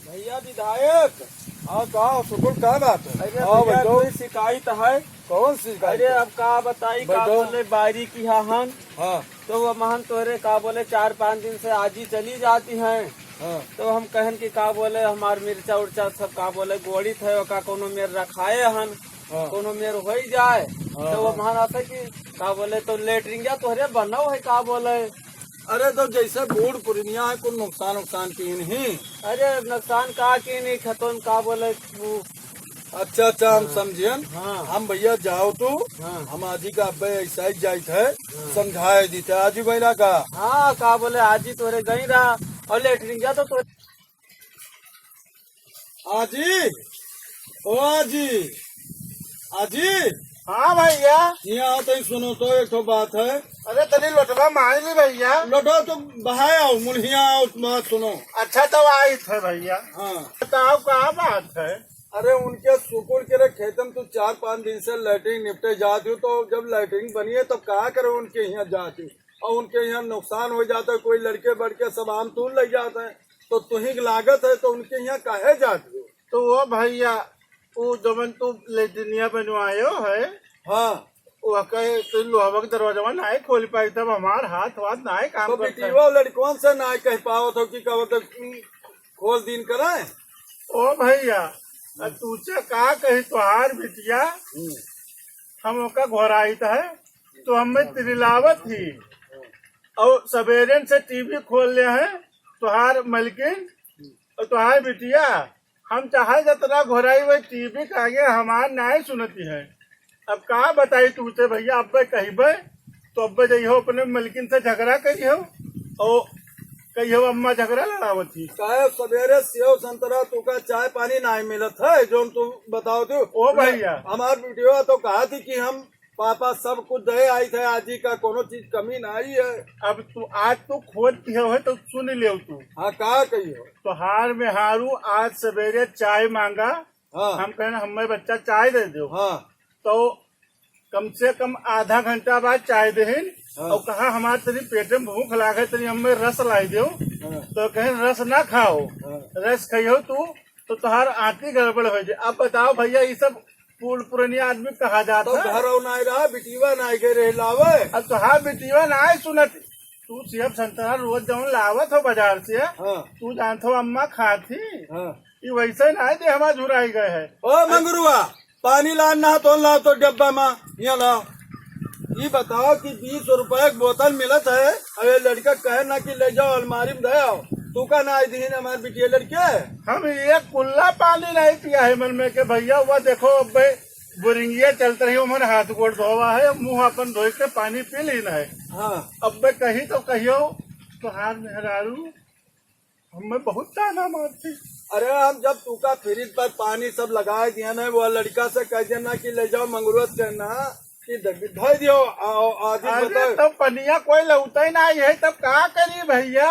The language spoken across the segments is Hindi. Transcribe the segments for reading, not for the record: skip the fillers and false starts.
भैया विधायक। हाँ कहा सुकुल क्या बात है? अरे हाँ भैया बताओ। कोई शिकायत है? कौन सी शिकायत अरे है? अब का बताई का बताओ। बोले बारी की हन हाँ तो वो महन तोरे का बोले 4-5 दिन से आज ही चली जाती हैं। हाँ तो हम कहन की का बोले हमार मिर्चा उर्चा सब का बोले गोड़ी थे का कोनो मेर रखाए हन हाँ कोनो मेर हो ही जाए। हाँ, तो वो हाँ। महन आता की का बोले तो लेटरिंग तोहरे बनाओ है का बोले। अरे तो जैसे बूढ़ पुरनिया है कुछ नुकसान की नहीं। अरे नुकसान का की नहीं खतौन का बोले वो। अच्छा अच्छा हम समझियन। हाँ हम भैया जाओ तो हाँ हम आजी का अब्बे ऐसा ही जाइत है समझाए दीते आजी बैला का। हाँ का बोले आज ही तोरे गई रहा और लेटरिंग तो तोरे आजी ओ आजी आजी हाँ भैया। यहाँ आते ही सुनो तो एक तो बात है। अरे तनी लोटवा मार ली भैया। लौटो तो बहाए आओ मुल्हिया आओ बात सुनो। अच्छा तो आई थे भैया। हाँ बताओ क्या बात है? अरे उनके सुकुड़ के खेतम तो 4-5 दिन से लैटरिन निपटे जाती हो तो जब लैटरिन बनी है तब कहा करे उनके यहाँ जाती और उनके यहाँ नुकसान हो जाता है कोई लड़के बड़के सब आम तूल लग जाते हैं तो तुही की लागत है तो उनके यहाँ काहे जाती हो? तो वो भैया वो जमन तू लेटरिनिया बनवायो है हाँ वो कहे तो लोहा का दरवाजा ना खोल पाई तब हमार हाथ वाथ ना काम तो करता है। बेटीवा लड़कन से ना कह पाओ तो कि कहो तो खोल दिन कराए। ओ भैया तुझे का कही तुहार बिटिया हम ओका घोराइत है तो हमें त्रिलावत ही और सवेरे से टीवी खोल ले है तुहार मलकिन और तुहार बिटिया हम चाहे जितना घोराई वही टीवी के आगे हमार नहीं सुनती है। अब का बताई तुझसे भैया अब कहबे तो अब जइहो अपने मलकिन से झगड़ा करियो और कहियो अम्मा झगड़ा लड़ावत थी। कहे सवेरे सेव संतरा तुका चाय पानी नहीं मिलत है जो तू बताओ तू। ओ भैया हमार वीडियो तो कहा थी कि हम पापा सब कुछ दे आई थे आजी का कोनो चीज कमी नहीं है। अब तू आज तो खोद दियो है तो सुन ले तू। हाँ कहा कहियो। तो हार में हारू आज सवेरे चाय मांगा। हाँ हम कहना हमें बच्चा चाय दे दो। हाँ तो कम से कम आधा घंटा बाद चाय देहिन हाँ। और कहा हमारे तेरी पेट में भूख लागे तेरी हमें रस लाई दो। हाँ तो कहे रस ना खाओ हाँ। रस खाइयो तू तो तुहार आंटी गड़बड़ हो जाए। अब बताओ भैया ये सब पुरानी आदमी कहा जाता तो है। घर नहीं रहा बिटिवा नहीं के रह लावे। अब तुहार बेटिया ना सुनत तू सेब संतरा रोज जौन लावत हो बाजार से हाँ तू जानते हो अम्मा खाती हाँ। ये वैसे ना दे हमारा झुराई गए है। ओ मंगरुआ पानी लाना तो लाओ तो डब्बा में यहाँ लाओ। ये बताओ कि 20 रुपए की बोतल मिलत है अरे लड़का कहे ना कि ले जाओ अलमारी में दे आओ तू का ना दी हमारे बिटिया लड़के। हम एक कुल्ला पानी नहीं पिया है मन में के भैया हुआ देखो अब बोरिंगिया चलते रही हमारे हाथ गोड़ धोवा है मुंह अपन धो के पानी पी लेना है। हाँ अब कही तो कहियो तो हार मेहरारू हमें बहुत ताना मारती। अरे हम जब तू का फ्रिज पर पानी सब लगाए दिया ना वो लड़का से कह देना कि ले जाओ मंगरूत करना कि धो दियो आदि अरे बताओ। तब पनिया कोई लौटा ही नहीं है तब क्या करी भैया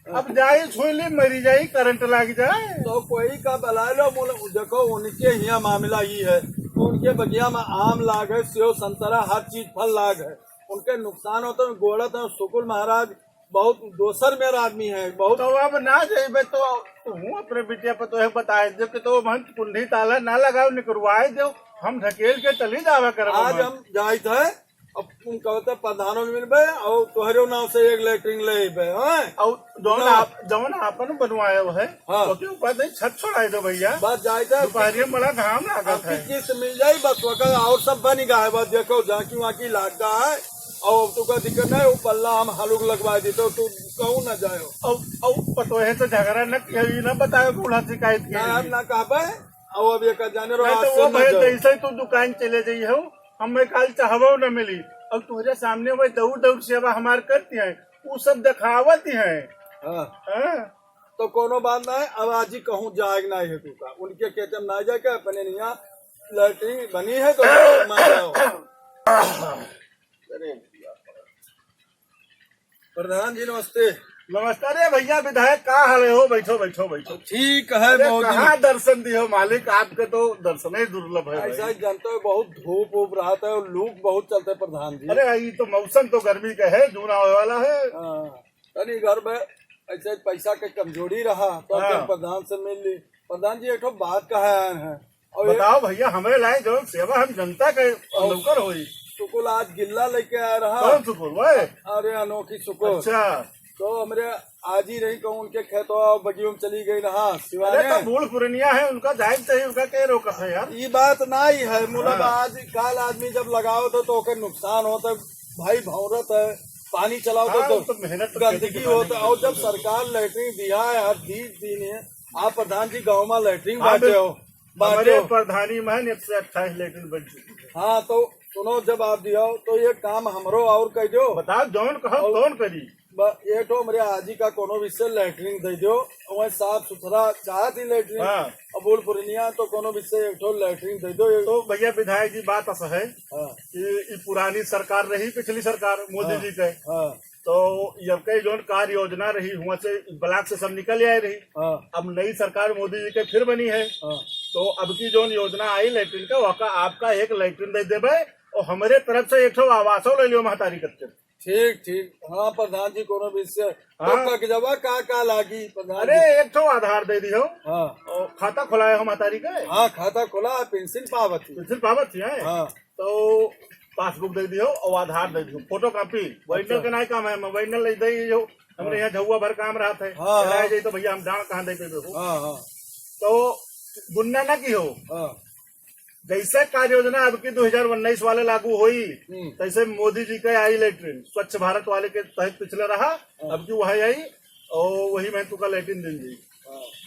अब जाई छुई ली मरी जाई करंट लग जाए। तो कोई का बला लो देखो उनके यहाँ मामला ये है उनके बगिया में आम लाग है सेव संतरा हर चीज फल लाग है उनके नुकसान होते हैं गोड़त है सुकुल महाराज बहुत दोसर मेरा आदमी है बहुत। तो अब ना जाइबे तो हूँ अपने बिटिया पर तो बताए दो कि तो मन कुंडी ताला ना लगाओ निकलवाए दो हम ढकेल के चली जावा कर। आज हम जाए थे अब तुम कहते प्रधानों में मिलबे और तोहरे नाव से एक लेटरिंग ले और जौन आपन बनवाया है हाँ। तो ऊपर नहीं छत छोड़ाए दो भैया बस जाए थे दोपहर में बड़ा घाम लागत है। किस्त मिल जाये बस वक्त और सब बन गया है बस देखो झांकी वाकी लागता है और तू का दिक्कत नहीं वो पल्ला हम हालूक लगवा दी तो तू कहूँ न जाओ और पतोहे तो झगड़ा न न बताए बूढ़ा शिकायत ना हम की ना कह पाए और अब ये जाने रो नहीं तो वो भैया जैसे तू दुकान चले जाइए हो हमें कल चाहबो न मिली और तुझे सामने वही दौड़ दौड़ सेवा हमारे करती है वो सब दिखावत ही है। हाँ। तो कोनो बात ना है अब आज ही कहूँ जाएग ना है तू का उनके खेत में ना जाके अपने यहाँ लैटरिन बनी है तो प्रधान जी नमस्ते। नमस्कार रे भैया विधायक का हाल है हो बैठो बैठो बैठो। ठीक है बहुत कहाँ दर्शन दियो मालिक आपके तो दर्शन ही दुर्लभ है ऐसा ही जानते हो बहुत धूप उप रहा था और लूक बहुत चलते प्रधान जी। अरे ये तो मौसम तो गर्मी का है जून आने वाला है। तनी घर में ऐसे पैसा के कमजोरी रहा तो हाँ। फिर प्रधान से मिल ली। प्रधान जी एक ठो बात कहा है और बताओ भैया, हमें लाए जो सेवा हम जनता के नौकर होई। सुकुल आज गिल्ला लेके आया रहा। कौन सुकुल वो? अरे अनोखी सुकुल। अच्छा, तो हमरे आज ही रही कहूँ उनके खेतों बगियों में चली गई रहा अरे सिवाने। तो बूढ़ पुरनिया है, उनका जायज चाहिए, उनका क्या रोका है यार। ये बात ना ही है मतलब हाँ। आज काल आदमी जब लगाओ तो ओके नुकसान होता है भाई, भौरत है, पानी चलाओ हाँ, तो तो मेहनत तो गंदगी खेती होता है। करने और की जब सरकार लैटरिन दिया है हर 20 दिन है, आप प्रधान जी गाँव में लैटरिन हाँ, बांटे हो हमारे प्रधानी में 128 लेटरिन बन चुकी है। हाँ तो सुनो, जब आप दिया तो ये काम हमरो और कह दो। बताओ जौन कहो कौन करी। ये तो हमारे आजी का कोनो विषय लैटरिन दे दो, वही साफ सुथरा चाहत ही लैटरिन। हाँ। अब बोल पुरनिया तो कोनो विषय एक ठो लैटरिन दे दो। तो भैया विधायक जी बात ऐसा है हाँ कि ये पुरानी सरकार रही, पिछली सरकार मोदी जी के, हाँ तो जब कई जोन कार्य योजना रही हुआ से ब्लॉक से सब निकल आई रही। हाँ अब नई सरकार मोदी जी के फिर बनी है, हाँ तो अब की जोन योजना आई लैट्रिन का, वहाँ आपका एक लैट्रिन दे देवे और हमारे तरफ से 100 आवासों ले लियो महतारी करते। ठीक ठीक। हाँ प्रधान जी कोनो विषय हाँ। तो कक जवा का लागी प्रधान अरे जी। 100 आधार दे दियो हाँ और खाता खुलाए हो महतारी के, हाँ खाता खुला पेंशन पावती। पेंशन पावत थी है। हाँ तो पासबुक दे दियो और आधार दे दियो, फोटो कॉपी वैनल के नहीं काम है, वैनल ले दियो। हमरे यहाँ झुआ भर काम रहा था, हाँ, हाँ। जाए तो भैया हम डांड कहाँ दे पे हो। हाँ हाँ तो गुन्ना ना की हो, हाँ जैसे कार्य योजना अब की 2019 वाले लागू हुई, तैसे मोदी जी के आई लैट्रिन स्वच्छ भारत वाले के तहत पिछले रहा, अब की वही आई और वही मैं तुका लैट्रिन दे दी।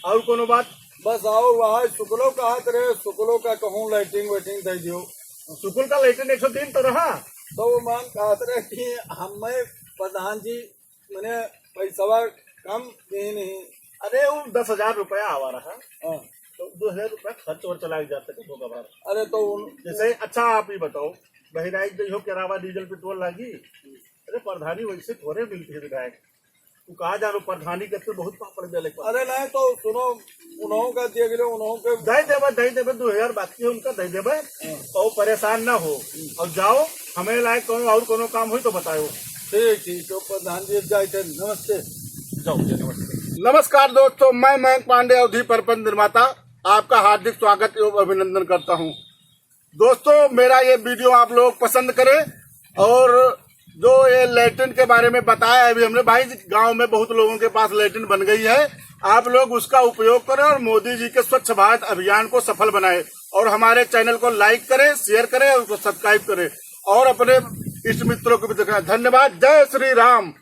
और कोनो बात? बस आओ वहाँ सुकुलो कहा करे, सुकुलो का कहूँ लैटरिन वेटरिन दे दियो। सुकुल का लैट्रिन 103 तो रहा। तो वो मान कहते रहे कि हमें प्रधान जी मैंने पैसा कम दे नहीं। अरे वो 10,000 रुपया आवा रहा, हाँ। तो 2,000 रुपया खर्च और चला जाते थे होगा बार। अरे तो जैसे अच्छा आप ही बताओ, बहराइच जो केरावा डीजल पेट्रोल लागी, अरे प्रधानी वैसे थोड़े मिलती है विधायक, तू कहा जा रो प्रधानी के तो बहुत पापड़ दे। अरे नहीं तो सुनो, उन्हों का दिए गए उन्हों के दे देवे 2,000 बाकी है उनका दे देवे और परेशान ना हो। और जाओ, हमें लायक कोनो और कोनो काम हुई तो बताओ। ठीक ठीक। तो प्रधान जी जाए थे, नमस्ते। जाओ, नमस्कार दोस्तों, मैं मयंक पांडे, अवधि परपंच निर्माता, आपका हार्दिक स्वागत एवं अभिनंदन करता हूं। दोस्तों मेरा ये वीडियो आप लोग पसंद करें और जो ये लैट्रिन के बारे में बताया अभी हमने, भाई गांव में बहुत लोगों के पास लैट्रिन बन गई है, आप लोग उसका उपयोग करें और मोदी जी के स्वच्छ भारत अभियान को सफल बनाएं। और हमारे चैनल को लाइक करें, शेयर करें और उसको सब्सक्राइब करें और अपने इष्ट मित्रों को भी दिखाएं। धन्यवाद। जय श्री राम।